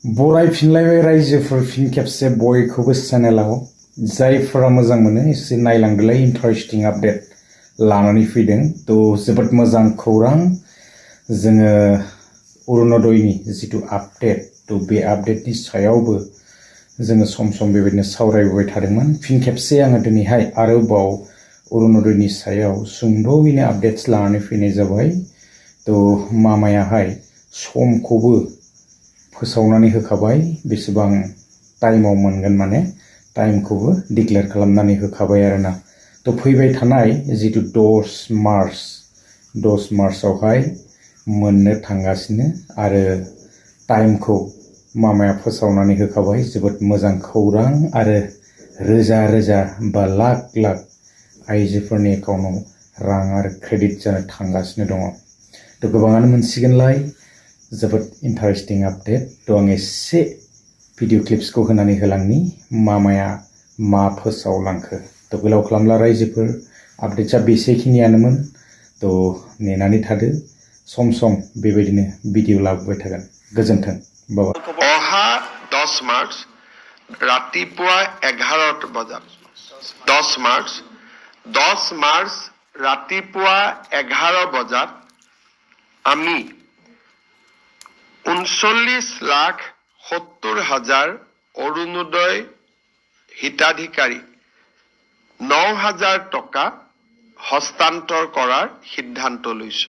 बरायफिनलायबाय रायजोफोर फिन खेबसे बयखौबो चेनेलाव जायफोरा मोजां मोनो एसे नायलांदोलाय इन्टारेस्टिं आपडेट लानानै फैदों थ' जोबोद मोजां खौरां जोङो अरुणोदयनि जिथु आपडेट थ' बे आपडेटनि सायावबो जोङो सम सम बेबायदिनो सावरायबोबाय थादोंमोन फिन खेबसे आङो दिनैहाय आरोबाव अरुणोदयनि सायाव सुंद'यैनो आपडेट्स लानानै फैनाय जाबाय थ' मामायाहाय समखौबो फोसावनानै होखाबाय बेसेबां टाइमाव मोनगोन माने टाइमखौबो डिक्लेयार खालामनानै होखाबाय आरोना थ' फैबाय थानाय जिथु 10 मार्चआवहाय मोननो थांगासिनो आरो टाइमखौ मामाया फोसावनानै होखाबाय जोबोद मोजां खौरां आरो रोजा रोजा बा लाख लाख आइजोफोरनि एकाउन्टाव रां आरो क्रेडिट जानो थांगासिनो दङ थ' गोबाङानो मोनसिगोनलाय जोबोद इन्टारेस्टिं आपडेट थ' आं एसे भिडिअ क्लिप्सखौ होनानै होलांनि मामाया मा फोसावलांखो थ' गोलाव खालामला रायजोफोर आपडेट्सआ बेसेखिनियानोमोन थ' नेनानै थादो सम सम बेबायदिनो भिडिअ लाबोबाय थागोन गोजोन्थों बाबा অহা 10 মাৰ্চ ৰাতিপুৱা 11 বজাত 10 মাৰ্চ ৰাতিপুৱা 11 বজাত আমি 39,70,000 অৰুণোদয় হিতাধিকাৰী 9,000 টকা হস্তান্তৰ কৰাৰ সিদ্ধান্ত লৈছো।